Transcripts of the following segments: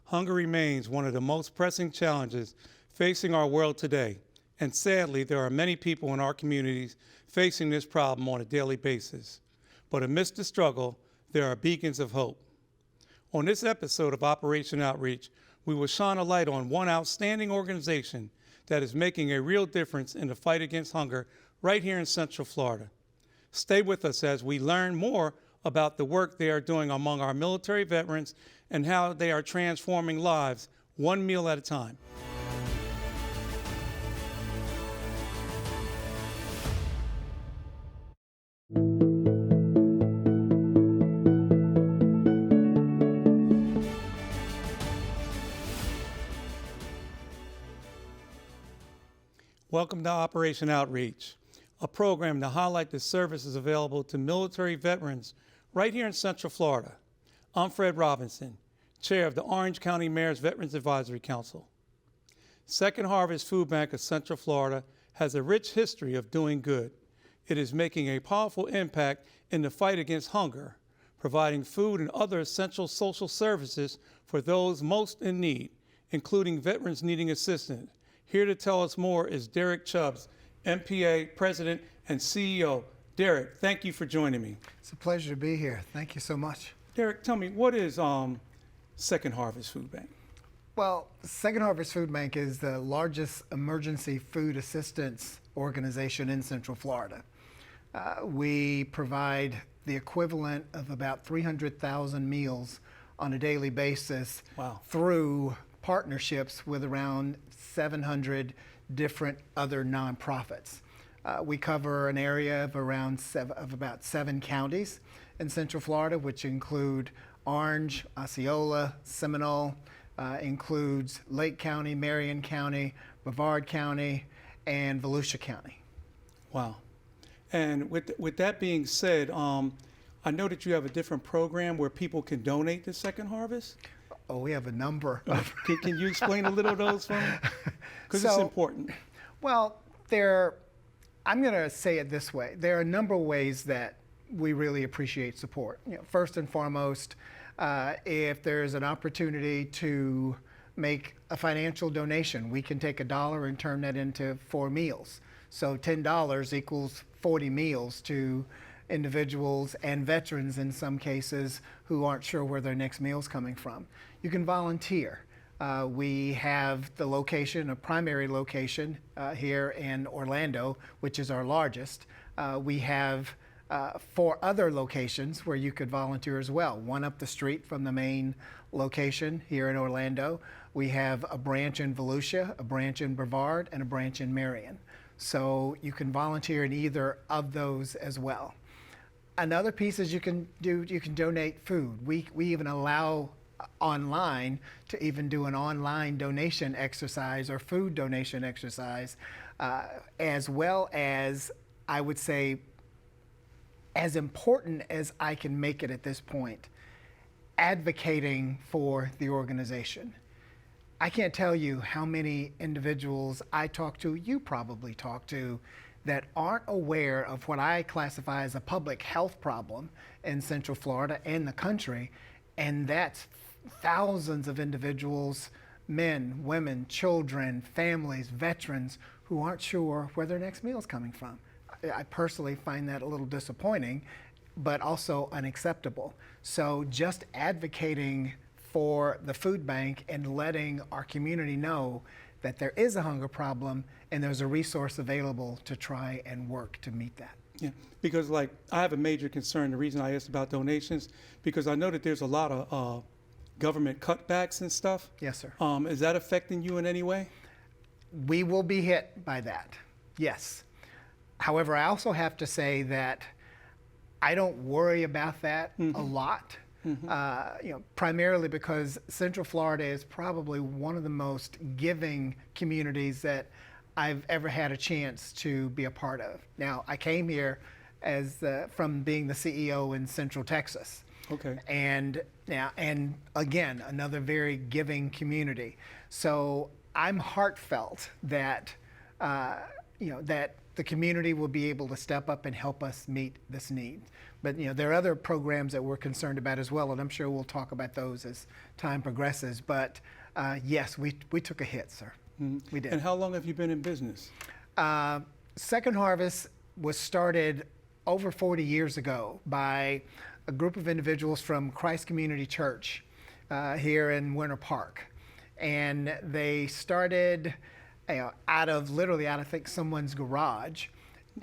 Hunger remains one of the most pressing challenges facing our world today, and sadly, there are many people in our communities facing this problem on a daily basis. But amidst the struggle, there are beacons of hope. On this episode of Operation Outreach, we will shine a light on one outstanding organization that is making a real difference in the fight against hunger right here in Central Florida. Stay with us as we learn more about the work they are doing among our military veterans and how they are transforming lives one meal at a time. Welcome to Operation Outreach, a program to highlight the services available to military veterans right here in Central Florida. I'm Fred Robinson, Chair of the Orange County Mayor's Veterans Advisory Council. Second Harvest Food Bank of Central Florida has a rich history of doing good. It is making a powerful impact in the fight against hunger, providing food and other essential social services for those most in need, including veterans needing assistance. Here to tell us more is Derek Chubbs, MPA President and CEO. Derek, thank you for joining me. It's a pleasure to be here. Thank you so much. Derek, tell me, what is Second Harvest Food Bank? Well, Second Harvest Food Bank is the largest emergency food assistance organization in Central Florida. We provide the equivalent of about 300,000 meals on a daily basis. Wow. Through partnerships with around 700 different other nonprofits. We cover an area of about 7 counties in Central Florida, which include Orange, Osceola, Seminole, includes Lake County, Marion County, Brevard County, and Volusia County. Wow. And with that being said, I know that you have a different program where people can donate to Second Harvest. Oh, we have a number. Can you explain a little of those for me? Because it's important. Well, I'm going to say it this way. There are a number of ways that we really appreciate support. First and foremost, if there's an opportunity to make a financial donation, we can take $1 and turn that into 4 meals. So $10 equals 40 meals to individuals and veterans in some cases who aren't sure where their next meal is coming from. You can volunteer. We have the location, a primary location here in Orlando, which is our largest. We have 4 other locations where you could volunteer as well. One up the street from the main location here in Orlando. We have a branch in Volusia, a branch in Brevard, and a branch in Marion. So you can volunteer in either of those as well. Another piece is you can donate food. We even allow online to even do an online donation exercise or food donation exercise, as well as, I would say, as important as I can make it at this point, advocating for the organization. I can't tell you how many individuals I talk to, you probably talk to, that aren't aware of what I classify as a public health problem in Central Florida and the country, and that's thousands of individuals, men, women, children, families, veterans, who aren't sure where their next meal is coming from. I personally find that a little disappointing, but also unacceptable. So just advocating for the food bank and letting our community know that there is a hunger problem and there's a resource available to try and work to meet that. Yeah, because I have a major concern. The reason I asked about donations, because I know that there's a lot of government cutbacks and stuff. Yes, sir. Is that affecting you in any way? We will be hit by that, yes. However, I also have to say that I don't worry about that a lot. Primarily because Central Florida is probably one of the most giving communities that I've ever had a chance to be a part of. Now, I came here from being the CEO in Central Texas. Okay. And again, another very giving community. So I'm heartfelt that that the community will be able to step up and help us meet this need. But there are other programs that we're concerned about as well, and I'm sure we'll talk about those as time progresses. But yes, we took a hit, sir. We did. And how long have you been in business? Second Harvest was started over 40 years ago by a group of individuals from Christ Community Church here in Winter Park. And they started out of I think someone's garage.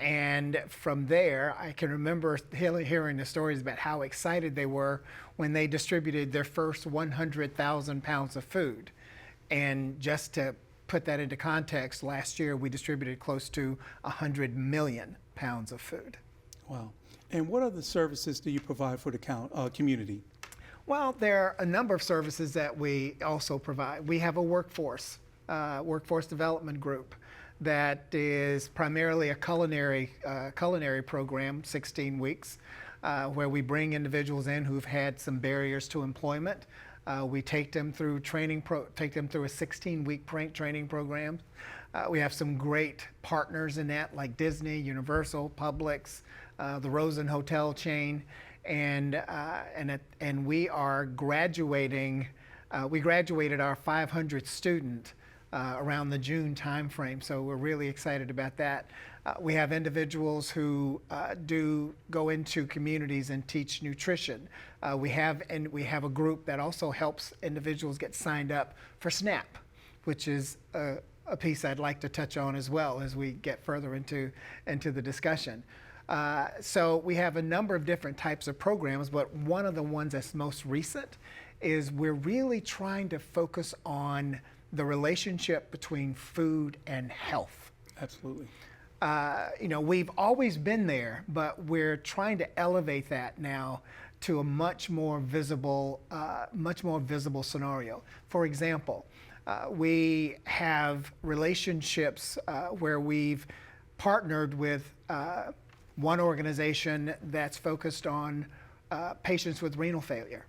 And from there, I can remember hearing the stories about how excited they were when they distributed their first 100,000 pounds of food. And just to put that into context, last year we distributed close to 100 million pounds of food. Wow. And what other services do you provide for the community? Well, there are a number of services that we also provide. We have a workforce development group that is primarily a culinary program, 16 weeks, where we bring individuals in who've had some barriers to employment. We take them through a 16-week training program. We have some great partners in that, like Disney, Universal, Publix, the Rosen Hotel chain, and we are graduating. We graduated our 500th student around the June timeframe, so we're really excited about that. We have individuals who do go into communities and teach nutrition. We have a group that also helps individuals get signed up for SNAP, which is a piece I'd like to touch on as well as we get further into the discussion. So we have a number of different types of programs, but one of the ones that's most recent is we're really trying to focus on the relationship between food and health. Absolutely. We've always been there, but we're trying to elevate that now to a much more visible scenario. For example, we have relationships where we've partnered with one organization that's focused on patients with renal failure.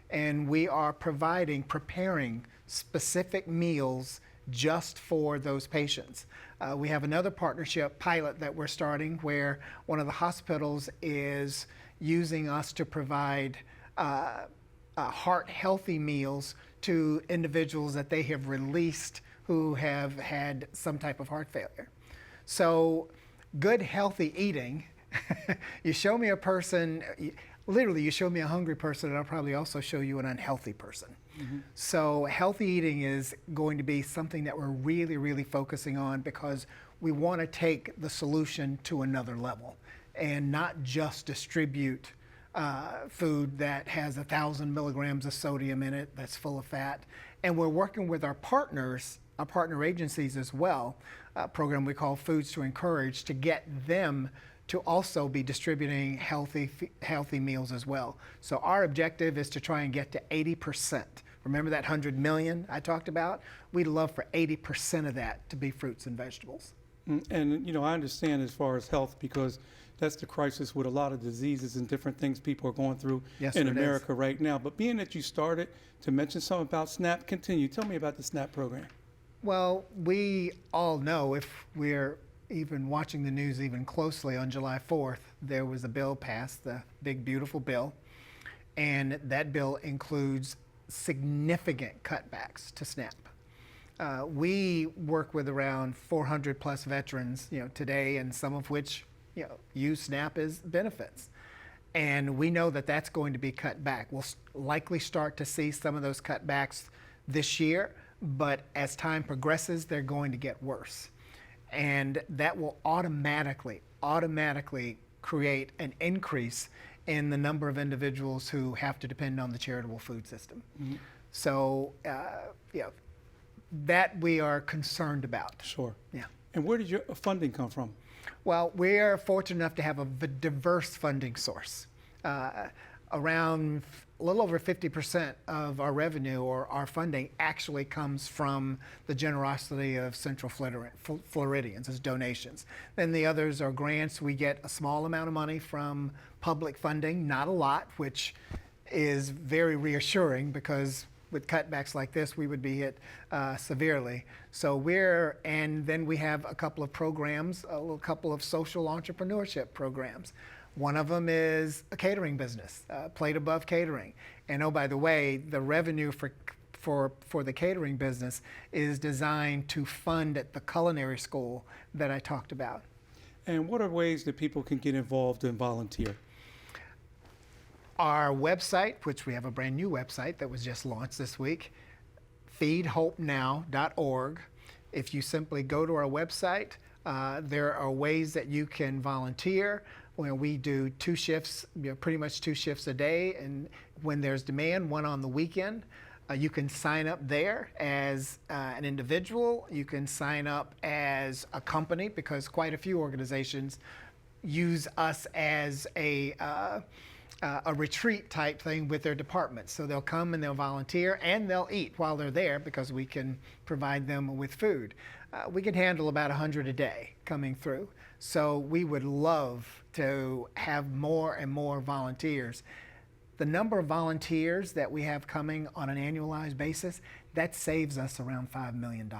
And we are preparing specific meals just for those patients. We have another partnership pilot that we're starting where one of the hospitals is using us to provide heart-healthy meals to individuals that they have released who have had some type of heart failure. So good, healthy eating, you show me a person, literally you show me a hungry person and I'll probably also show you an unhealthy person. Mm-hmm. So healthy eating is going to be something that we're really, really focusing on because we want to take the solution to another level and not just distribute food that has 1,000 milligrams of sodium in it that's full of fat. And we're working with our partners, our partner agencies as well, a program we call Foods to Encourage, to get them to also be distributing healthy meals as well. So our objective is to try and get to 80%. Remember that 100 million I talked about? We'd love for 80% of that to be fruits and vegetables. And I understand as far as health, because that's the crisis with a lot of diseases and different things people are going through in America right now. But being that you started to mention something about SNAP, continue. Tell me about the SNAP program. Well, we all know, if we're even watching the news even closely, on July 4th, there was a bill passed, the big, beautiful bill. And that bill includes significant cutbacks to SNAP. We work with around 400 plus veterans, today, and some of which, use SNAP as benefits. And we know that that's going to be cut back. We'll likely start to see some of those cutbacks this year, but as time progresses, they're going to get worse. And that will automatically create an increase in the number of individuals who have to depend on the charitable food system. Mm-hmm. So, that we are concerned about. Sure. Yeah. And where did your funding come from? Well, we are fortunate enough to have a diverse funding source. Around a little over 50% of our revenue or our funding actually comes from the generosity of Central Floridians as donations. Then the others are grants. We get a small amount of money from public funding, not a lot, which is very reassuring because with cutbacks like this, we would be hit severely. So and then we have a couple of programs, a couple of social entrepreneurship programs. One of them is a catering business, Plate Above Catering. And oh, by the way, the revenue for the catering business is designed to fund the culinary school that I talked about. And what are ways that people can get involved and volunteer? Our website, which we have a brand new website that was just launched this week, feedhopenow.org. If you simply go to our website, there are ways that you can volunteer. When we do 2 shifts, pretty much 2 shifts a day, and when there's demand, one on the weekend. You can sign up there as an individual. You can sign up as a company, because quite a few organizations use us as a retreat type thing with their departments. So they'll come and they'll volunteer and they'll eat while they're there, because we can provide them with food. We can handle about 100 a day coming through. So we would love to have more and more volunteers. The number of volunteers that we have coming on an annualized basis, that saves us around $5 million.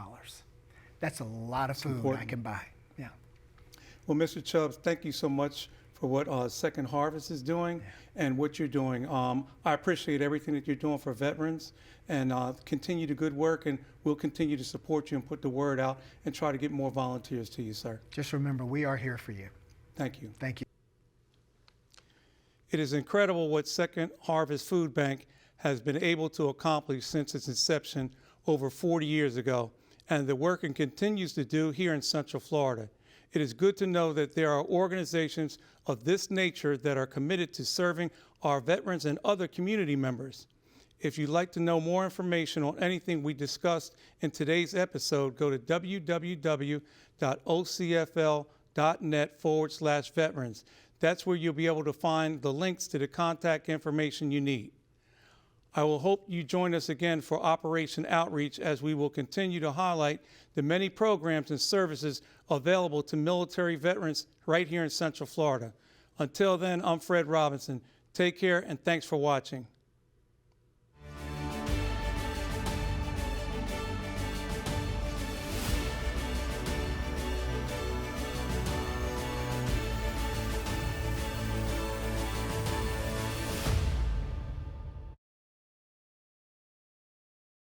That's a lot of food important. I can buy. Yeah. Well, Mr. Chubbs, thank you so much for what Second Harvest is doing and what you're doing. I appreciate everything that you're doing for veterans, and continue the good work, and we'll continue to support you and put the word out and try to get more volunteers to you, sir. Just remember, we are here for you. Thank you. Thank you. It is incredible what Second Harvest Food Bank has been able to accomplish since its inception over 40 years ago, and the work it continues to do here in Central Florida. It is good to know that there are organizations of this nature that are committed to serving our veterans and other community members. If you'd like to know more information on anything we discussed in today's episode, go to www.ocfl.net/veterans. That's where you'll be able to find the links to the contact information you need. I will hope you join us again for Operation Outreach, as we will continue to highlight the many programs and services available to military veterans right here in Central Florida. Until then, I'm Fred Robinson. Take care, and thanks for watching.